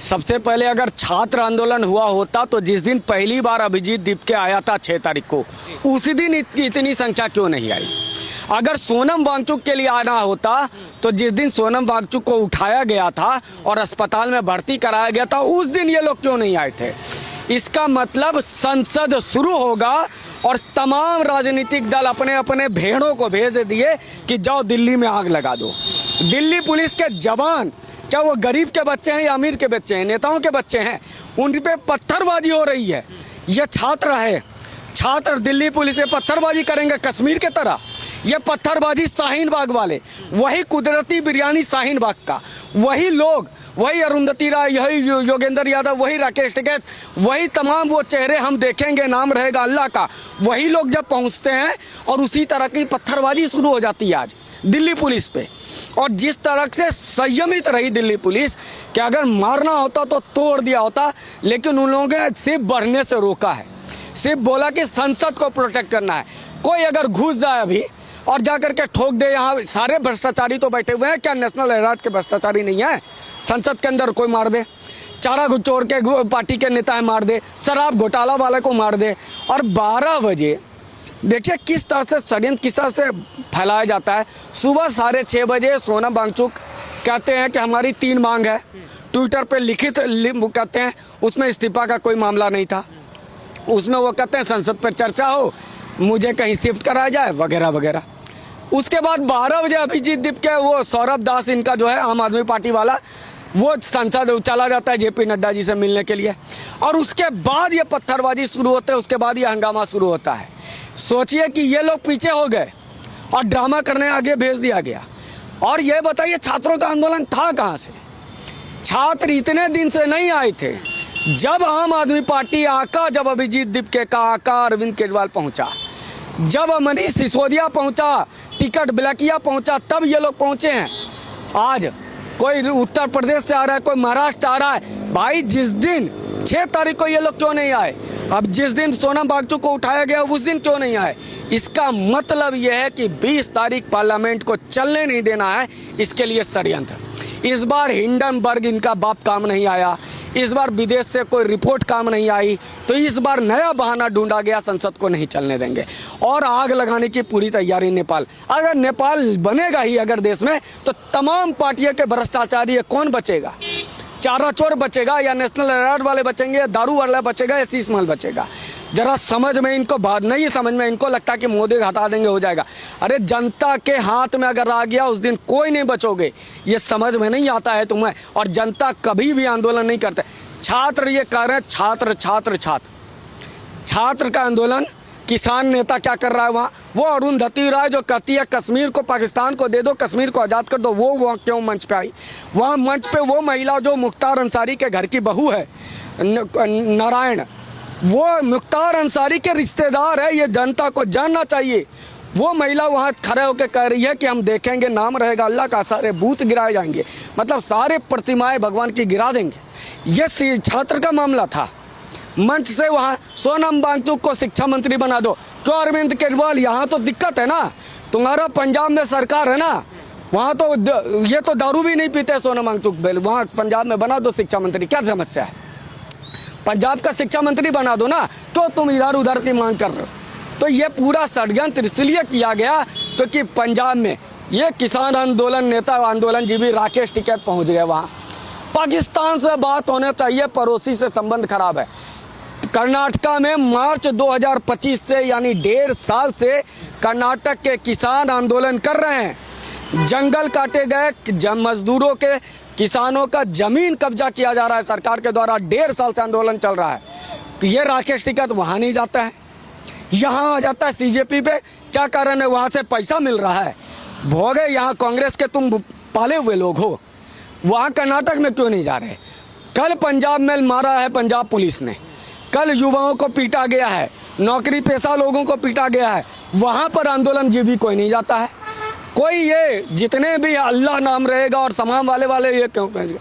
सबसे पहले अगर छात्र आंदोलन हुआ होता तो जिस दिन पहली बार अभिजीत दीपके आया था 6 तारीख को, उसी दिन इतनी संख्या क्यों नहीं आई। अगर सोनम वांगचुक के लिए आना होता तो जिस दिन सोनम वांगचुक को उठाया गया था और अस्पताल में भर्ती कराया गया था, उस दिन ये लोग क्यों नहीं आए थे। इसका मतलब संसद शुरू होगा और तमाम राजनीतिक दल अपने अपने भेड़ों को भेज दिए कि जाओ दिल्ली में आग लगा दो। दिल्ली पुलिस के जवान, क्या वो गरीब के बच्चे हैं या अमीर के बच्चे हैं, नेताओं के बच्चे हैं, उन पे पत्थरबाजी हो रही है। ये छात्र है, छात्र दिल्ली पुलिस से पत्थरबाजी करेंगे कश्मीर के तरह। ये पत्थरबाजी शाहीन बाग वाले, वही कुदरती बिरयानी शाहीन बाग का, वही लोग, वही अरुंधति राय, यही योगेंद्र यादव, वही राकेश टिकैत, वही तमाम वो चेहरे हम देखेंगे, नाम रहेगा अल्लाह का, वही लोग जब पहुंचते हैं और उसी तरह की पत्थरबाजी शुरू हो जाती है आज दिल्ली पुलिस पे। और जिस तरह से संयमित रही दिल्ली पुलिस कि अगर मारना होता तो तोड़ दिया होता, लेकिन उन लोगों ने सिर्फ बढ़ने से रोका है, सिर्फ बोला कि संसद को प्रोटेक्ट करना है। कोई अगर घुस जाए अभी और जाकर के ठोक दे, यहाँ सारे भ्रष्टाचारी तो बैठे हुए हैं, क्या नेशनल हेराल्ड के भ्रष्टाचारी नहीं है। संसद के अंदर कोई मार दे, चारा चोर के पार्टी के नेता है मार दे, शराब घोटाला वाले को मार दे। और 12 बजे देखिए किस तरह से षड्यंत्र किस तरह से फैलाया जाता है। सुबह 6:30 बजे सोनम वांगचुक कहते हैं कि हमारी 3 मांग है, ट्विटर पे लिखित कहते हैं, उसमें इस्तीफा का कोई मामला नहीं था। उसमें वो कहते हैं संसद पर चर्चा हो, मुझे कहीं शिफ्ट कराया जाए वगैरह वगैरह। उसके बाद 12 बजे अभिजीत दीपके, वो सौरभ दास इनका जो है आम आदमी पार्टी वाला, वो संसद चला जाता है जेपी नड्डा जी से मिलने के लिए। और उसके बाद ये पत्थरबाजी शुरू होते है, उसके बाद ये हंगामा शुरू होता है। सोचिए कि ये लोग पीछे हो गए और ड्रामा करने आगे भेज दिया गया। और ये बताइए छात्रों का आंदोलन था कहाँ से। छात्र इतने दिन से नहीं आए थे। जब आम आदमी पार्टी आका, जब अभिजीत दीपके का आका अरविंद केजरीवाल पहुंचा, जब मनीष सिसोदिया पहुंचा, टिकट ब्लैकिया पहुंचा, तब ये लोग पहुंचे हैं। आज कोई उत्तर प्रदेश से आ रहा है, कोई महाराष्ट्र आ रहा है। भाई जिस दिन 6 तारीख को ये लोग क्यों नहीं आए, अब जिस दिन सोनम वांगचुक को उठाया गया उस दिन क्यों नहीं आए। इसका मतलब यह है कि 20 तारीख पार्लियामेंट को चलने नहीं देना है, इसके लिए षड्यंत्र। इस बार हिंडनबर्ग इनका बाप काम नहीं आया, इस बार विदेश से कोई रिपोर्ट काम नहीं आई, तो इस बार नया बहाना ढूंढा गया, संसद को नहीं चलने देंगे। और आग लगाने की पूरी तैयारी नेपाल। अगर नेपाल बनेगा ही अगर देश में, तो तमाम पार्टियों के भ्रष्टाचारी कौन बचेगा। चारा चोर बचेगा या नेशनल हेराल्ड वाले बचेंगे या दारू वाला बचेगा या शीश महल बचेगा। जरा समझ में इनको बात नहीं समझ में, इनको लगता है कि मोदी हटा देंगे हो जाएगा। अरे जनता के हाथ में अगर आ गया उस दिन कोई नहीं बचोगे, ये समझ में नहीं आता है तुम्हें। और जनता कभी भी आंदोलन नहीं करते। छात्र ये कह रहे हैं, छात्र छात्र छात्र छात्र का आंदोलन। किसान नेता क्या कर रहा है वहाँ, वो अरुंधति राय जो कहती है कश्मीर को पाकिस्तान को दे दो, कश्मीर को आज़ाद कर दो, वो वहाँ क्यों मंच पे आई। वहाँ मंच पे वो महिला जो मुख्तार अंसारी के घर की बहू है, नारायण, वो मुख्तार अंसारी के रिश्तेदार है, ये जनता को जानना चाहिए। वो महिला वहाँ खड़े होकर कह रही है कि हम देखेंगे, नाम रहेगा अल्लाह का, सारे बूथ गिराए जाएंगे, मतलब सारे प्रतिमाएं भगवान की गिरा देंगे। ये छात्र का मामला था। मंच से वहाँ सोनम वांगचुक को शिक्षा मंत्री बना दो। क्यों अरविंद केजरीवाल, यहाँ तो दिक्कत है ना, तुम्हारा पंजाब में सरकार है ना, वहाँ तो ये तो दारू भी नहीं पीते सोनम वांगचुक, वहाँ पंजाब में बना दो शिक्षा मंत्री, क्या समस्या है। पंजाब का शिक्षा मंत्री बना दो ना, तो तुम इधर उधर की मांग कर रहे हो। तो ये पूरा षड्यंत्र इसलिए किया गया क्योंकि पंजाब में ये किसान आंदोलन नेता आंदोलनजीवी राकेश टिकैत पहुँच गए वहाँ। पाकिस्तान से बात होना चाहिए, पड़ोसी से संबंध खराब है। कर्नाटका में मार्च 2025 से यानी 1.5 साल से कर्नाटक के किसान आंदोलन कर रहे हैं। जंगल काटे गए, मजदूरों के, किसानों का जमीन कब्जा किया जा रहा है सरकार के द्वारा। 1.5 साल से आंदोलन चल रहा है। ये राकेश टिकैत वहाँ नहीं जाता है, यहाँ आ जाता है सीजेपी पे। क्या कारण है, वहाँ से पैसा मिल रहा है। भोगे यहाँ कांग्रेस के तुम पाले हुए लोग हो, वहाँ कर्नाटक में क्यों नहीं जा रहे। कल पंजाब में मारा है पंजाब पुलिस ने, कल युवाओं को पीटा गया है, नौकरी पेशा लोगों को पीटा गया है, वहाँ पर आंदोलनजीवी कोई नहीं जाता है। कोई ये जितने भी अल्लाह नाम रहेगा और तमाम वाले ये क्यों पहुँच गए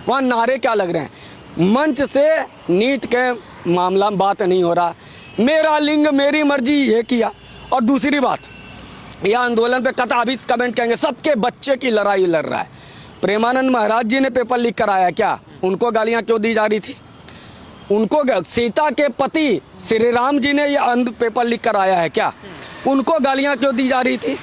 वहाँ, नारे क्या लग रहे हैं। मंच से नीट के मामला बात नहीं हो रहा, मेरा लिंग मेरी मर्जी ये किया। और दूसरी बात, यह आंदोलन पे कभी कमेंट करेंगे, सबके बच्चे की लड़ाई लड़ रहा है। प्रेमानंद महाराज जी ने पेपर लीक कराया क्या, उनको गालियां क्यों दी जा रही थी? उनको सीता के पति श्री राम जी ने ये पेपर लिख कर आया है क्या? उनको गालियां क्यों दी जा रही थी?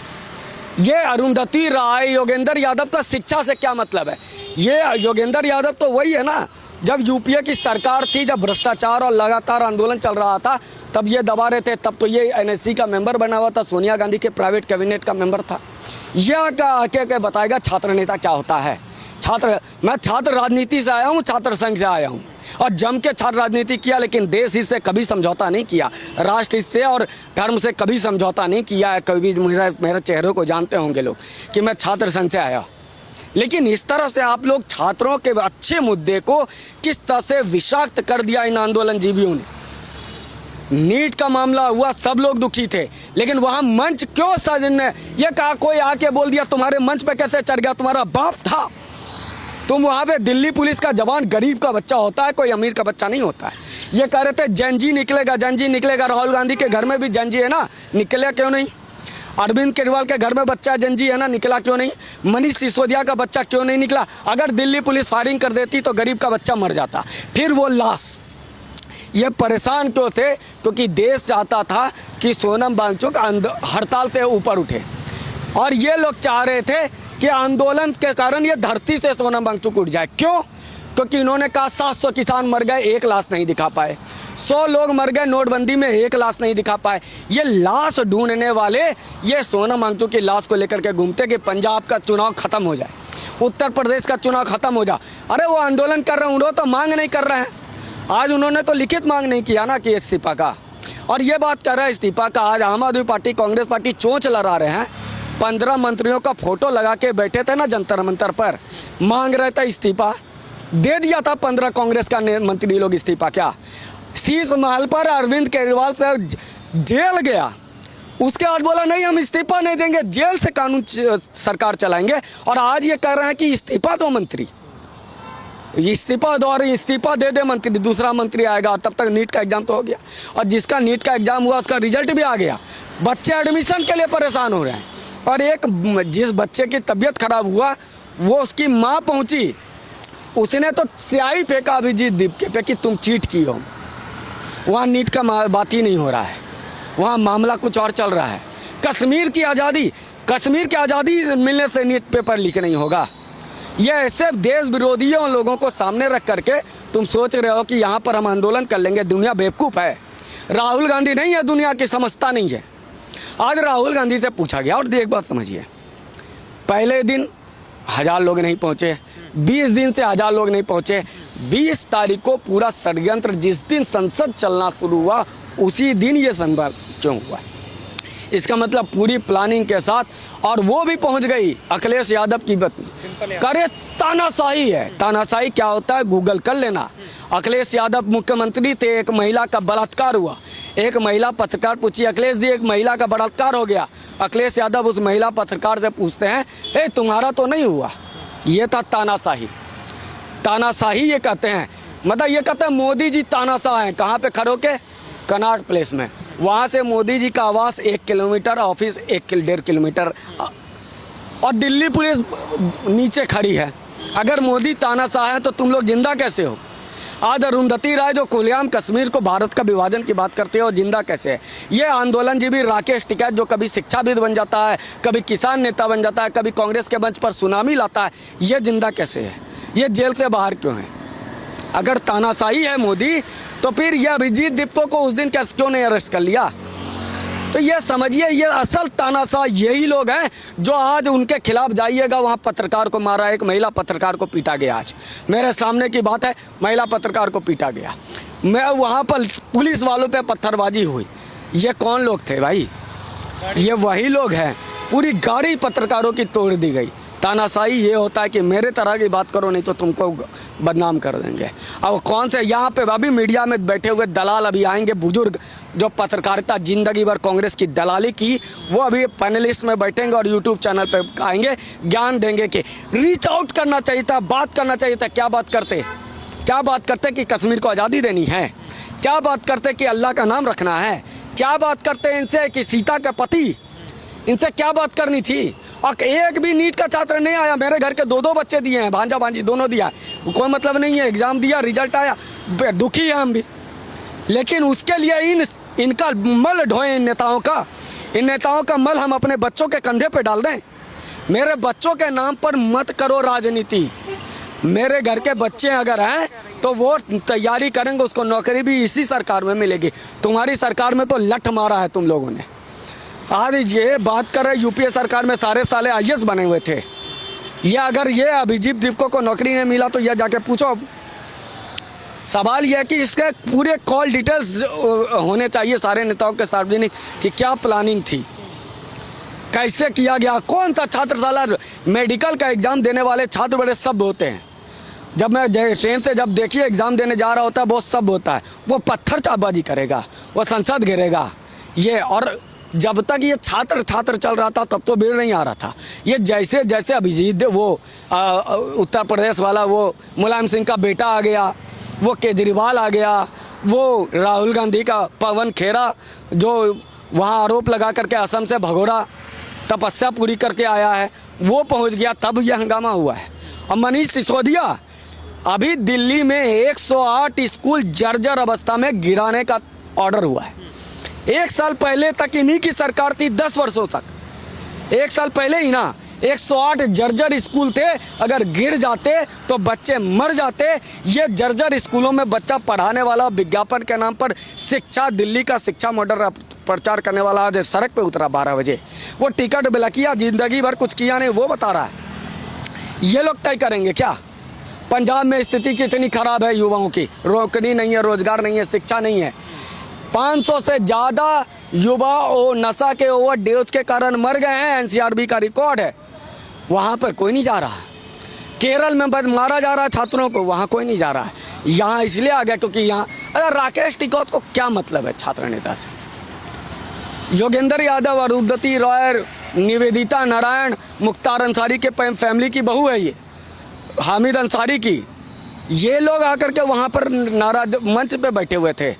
ये अरुंधति राय, योगेंद्र यादव का शिक्षा से क्या मतलब है? ये योगेंद्र यादव तो वही है ना, जब यूपीए की सरकार थी, जब भ्रष्टाचार और लगातार आंदोलन चल रहा था, तब ये दबा रहे थे। तब तो ये एनएससी का मेंबर बना हुआ था, सोनिया गांधी के प्राइवेट कैबिनेट का मेंबर था। यह क्या बताएगा छात्र नेता क्या होता है? मैं छात्र राजनीति से आया हूँ, छात्र संघ से आया हूँ और जम के छात्र राजनीति किया, लेकिन देश हित से कभी समझौता नहीं किया, राष्ट्र हित से और धर्म से कभी समझौता नहीं किया है। कभी मेरे चेहरे को जानते होंगे लोग कि मैं छात्र संघ से आया। लेकिन इस तरह से आप लोग छात्रों के अच्छे मुद्दे को किस तरह से विषाक्त कर दिया इन आंदोलन जीवियों ने। नीट का मामला हुआ, सब लोग दुखी थे, लेकिन वहां मंच क्यों था जिनने ये कहा, कोई आके बोल दिया तुम्हारे मंच पे कैसे चढ़ गया, तुम्हारा बाप था। तुम वहां पे दिल्ली पुलिस का जवान गरीब का बच्चा होता है, कोई अमीर का बच्चा नहीं होता है। ये कह रहे थे जंजी निकलेगा, जंजी निकलेगा। राहुल गांधी के घर में भी जंजी है ना, निकला क्यों नहीं? अरविंद केजरीवाल के घर में बच्चा जंजी है ना, निकला क्यों नहीं? मनीष सिसोदिया का बच्चा क्यों नहीं निकला? अगर दिल्ली पुलिस फायरिंग कर देती तो गरीब का बच्चा मर जाता, फिर वो लाश। ये परेशान क्यों थे? क्योंकि देश चाहता था कि सोनम वांगचुक हड़ताल से ऊपर उठे, और ये लोग चाह रहे थे कि आंदोलन के कारण ये धरती से सोनम वांगचुक उठ जाए। क्यों? क्योंकि इन्होंने कहा 700 किसान मर गए, एक लाश नहीं दिखा पाए। 100 लोग मर गए नोटबंदी में, एक लाश नहीं दिखा पाए। ये लाश ढूंढने वाले ये सोनम वांगचुक की लाश को लेकर के घूमते कि पंजाब का चुनाव खत्म हो जाए, उत्तर प्रदेश का चुनाव खत्म हो जाए। अरे वो आंदोलन कर रहे हैं, उन्होंने तो मांग नहीं कर रहे हैं। आज उन्होंने तो लिखित मांग नहीं किया ना कि इस्तीफा का, और ये बात कर रहा है इस्तीफा का। आज आम आदमी पार्टी, कांग्रेस पार्टी चोंच लड़ा रहे हैं। 15 मंत्रियों का फोटो लगा के बैठे थे ना जंतर मंतर पर, मांग रहे थे इस्तीफा। दे दिया था 15 कांग्रेस का मंत्री लोग इस्तीफा। क्या शीश महल पर अरविंद केजरीवाल से जेल गया, उसके बाद बोला नहीं हम इस्तीफा नहीं देंगे, जेल से कानून सरकार चलाएंगे। और आज ये कह रहे हैं कि इस्तीफा दो मंत्री, इस्तीफा दो, और इस्तीफा दे दे मंत्री, दूसरा मंत्री आएगा। तब तक नीट का एग्जाम तो हो गया, और जिसका नीट का एग्जाम हुआ उसका रिजल्ट भी आ गया। बच्चे एडमिशन के लिए परेशान हो रहे हैं, और एक जिस बच्चे की तबीयत खराब हुआ वो उसकी माँ पहुंची, उसने तो स्याही फेंका अभिजीत दीपके पे कि तुम चीट की हो। वहाँ नीट का बात ही नहीं हो रहा है, वहाँ मामला कुछ और चल रहा है। कश्मीर की आज़ादी मिलने से नीट पेपर लीक नहीं होगा। ये ऐसे देश विरोधियों लोगों को सामने रख करके तुम सोच रहे हो कि यहाँ पर हम आंदोलन कर लेंगे। दुनिया बेवकूफ़ है, राहुल गांधी नहीं है दुनिया की, समझता नहीं है। आज राहुल गांधी से पूछा गया, और एक बात समझिए, पहले दिन 1000 लोग नहीं पहुंचे, 20 दिन से 1000 लोग नहीं पहुंचे। 20 तारीख को पूरा षड्यंत्र, जिस दिन संसद चलना शुरू हुआ उसी दिन ये संभव क्यों हुआ? इसका मतलब पूरी प्लानिंग के साथ, और वो भी पहुंच गई अखिलेश यादव की पत्नी। करे तानाशाही है। तानाशाही क्या होता है गूगल कर लेना। अखिलेश यादव मुख्यमंत्री थे, एक महिला का बलात्कार हुआ, एक महिला पत्रकार पूछी, अखिलेश जी एक महिला का बलात्कार हो गया। अखिलेश यादव उस महिला पत्रकार से पूछते हैं, ए तुम्हारा तो नहीं हुआ? ये था तानाशाही। तानाशाही ये कहते हैं, मतलब ये कहते हैं मोदी जी तानाशाह हैं। कहाँ पे खड़े होके? कनॉट प्लेस में। वहाँ से मोदी जी का आवास 1 किलोमीटर, ऑफिस 1-1.5 किलोमीटर, और दिल्ली पुलिस नीचे खड़ी है। अगर मोदी तानाशाह है तो तुम लोग जिंदा कैसे हो? आज अरुंधति राय जो खुलेआम कश्मीर को भारत का विभाजन की बात करते हो, जिंदा कैसे है? ये आंदोलनजीवी राकेश टिकैत जो कभी शिक्षाविद बन जाता है, कभी किसान नेता बन जाता है, कभी कांग्रेस के मंच पर सुनामी लाता है, ये जिंदा कैसे है? ये जेल से बाहर क्यों है? अगर तानाशाही है मोदी, तो फिर यह अभिजीत दीपको को उस दिन क्यों नहीं अरेस्ट कर लिया? तो ये समझिए, ये असल तानाशाह यही लोग हैं जो आज उनके खिलाफ जाइएगा, वहाँ पत्रकार को मारा, एक महिला पत्रकार को पीटा गया। आज मेरे सामने की बात है, महिला पत्रकार को पीटा गया। मैं वहाँ पर पुलिस वालों पे पत्थरबाजी हुई। ये कौन लोग थे भाई? ये वही लोग हैं। पूरी गाड़ी पत्रकारों की तोड़ दी गई। तानाशाही ये होता है कि मेरे तरह की बात करो नहीं तो तुमको बदनाम कर देंगे। अब कौन से यहाँ पे अभी मीडिया में बैठे हुए दलाल अभी आएंगे, बुजुर्ग जो पत्रकारिता जिंदगी भर कांग्रेस की दलाली की, वो अभी पैनलिस्ट में बैठेंगे और यूट्यूब चैनल पे आएंगे, ज्ञान देंगे कि रीच आउट करना चाहिए था, बात करना चाहिए था। क्या बात करते कि कश्मीर को आज़ादी देनी है? क्या बात करते कि अल्लाह का नाम रखना है? क्या बात करते इनसे कि सीता का पति इनसे क्या बात करनी थी। और एक भी नीट का छात्र नहीं आया। मेरे घर के 2-2 बच्चे दिए हैं, भांजा भांजी दोनों दिया है, कोई मतलब नहीं है। एग्ज़ाम दिया, रिजल्ट आया, दुखी है हम भी। लेकिन उसके लिए इनका मल ढोए, इन नेताओं का मल हम अपने बच्चों के कंधे पे डाल दें। मेरे बच्चों के नाम पर मत करो राजनीति। मेरे घर के बच्चे अगर हैं तो वो तैयारी करेंगे, उसको नौकरी भी इसी सरकार में मिलेगी। तुम्हारी सरकार में तो लठ मारा है तुम लोगों ने। आज ये बात कर रहे यूपीए सरकार में सारे साले आईएएस बने हुए थे। ये अगर ये अभिजीत दीपको को नौकरी नहीं मिला तो यह जाके पूछो। सवाल यह है कि इसके पूरे कॉल डिटेल्स होने चाहिए सारे नेताओं के सार्वजनिक, कि क्या प्लानिंग थी, कैसे किया गया, कौन सा छात्र साला। मेडिकल का एग्ज़ाम देने वाले छात्र बड़े सभ्य होते हैं। जब मैं ट्रेन से जब देखिए एग्ज़ाम देने जा रहा होता है, बहुत सभ्य होता है। वो पत्थर चापबाजी करेगा, वो संसद घेरेगा ये। और जब तक ये छात्र चल रहा था तब तो बिल नहीं आ रहा था। ये जैसे जैसे अभिजीत वो उत्तर प्रदेश वाला वो मुलायम सिंह का बेटा आ गया, वो केजरीवाल आ गया, वो राहुल गांधी का पवन खेरा जो वहाँ आरोप लगा करके असम से भगोड़ा तपस्या पूरी करके आया है, वो पहुँच गया, तब यह हंगामा हुआ है। और मनीष सिसोदिया, अभी दिल्ली में 108 स्कूल जर्जर अवस्था में गिराने का ऑर्डर हुआ है। 1 साल पहले तक इन्हीं की सरकार थी, 10 वर्षों तक। 1 साल पहले ही ना 108 जर्जर स्कूल थे। अगर गिर जाते तो बच्चे मर जाते। ये जर्जर स्कूलों में बच्चा पढ़ाने वाला, विज्ञापन के नाम पर शिक्षा, दिल्ली का शिक्षा मॉडल प्रचार करने वाला आज सड़क पे उतरा 12 बजे। वो टिकट बिला किया, जिंदगी भर कुछ किया नहीं, वो बता रहा है। ये लोग तय करेंगे क्या? पंजाब में स्थिति कितनी खराब है युवाओं की, नौकरी नहीं है, रोजगार नहीं है, शिक्षा नहीं है। 500 से ज़्यादा युवा नशा के ओवरडोज के कारण मर गए हैं, एनसीआरबी का रिकॉर्ड है। वहाँ पर कोई नहीं जा रहा। केरल में मारा जा रहा है छात्रों को, वहाँ कोई नहीं जा रहा है। यहाँ इसलिए आ गया क्योंकि यहाँ, अरे राकेश टिकैत को क्या मतलब है छात्र नेता से? योगेंद्र यादव, अरुंधति रॉय, निवेदिता नारायण, मुख्तार अंसारी के फैमिली की बहू है ये, हामिद अंसारी की। ये लोग आकर के वहाँ पर नाराज मंच पे बैठे हुए थे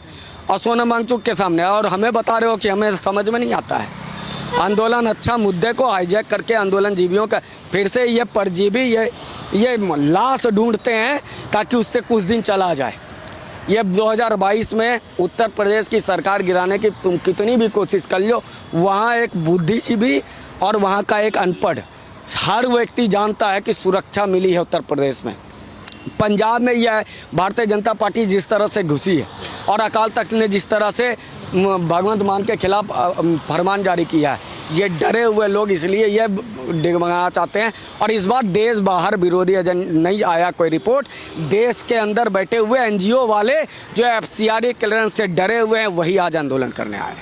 और सोनम वांगचुक के सामने, और हमें बता रहे हो कि हमें समझ में नहीं आता है। आंदोलन अच्छा मुद्दे को हाईजैक करके आंदोलन जीवियों का फिर से ये परजीवी ये लाश ढूंढते हैं ताकि उससे कुछ दिन चला जाए। ये 2022 में उत्तर प्रदेश की सरकार गिराने की तुम कितनी भी कोशिश कर लो, वहाँ एक बुद्धिजीवी और वहाँ का एक अनपढ़ हर व्यक्ति जानता है कि सुरक्षा मिली है उत्तर प्रदेश में। पंजाब में यह भारतीय जनता पार्टी जिस तरह से घुसी है और अकाल तख्त ने जिस तरह से भगवंत मान के खिलाफ फरमान जारी किया है, ये डरे हुए लोग इसलिए ये डिगमगाना चाहते हैं। और इस बार देश बाहर विरोधी नहीं आया कोई रिपोर्ट, देश के अंदर बैठे हुए एनजीओ वाले जो एफसीआई क्लियरेंस से डरे हुए हैं वही आज आंदोलन करने आए।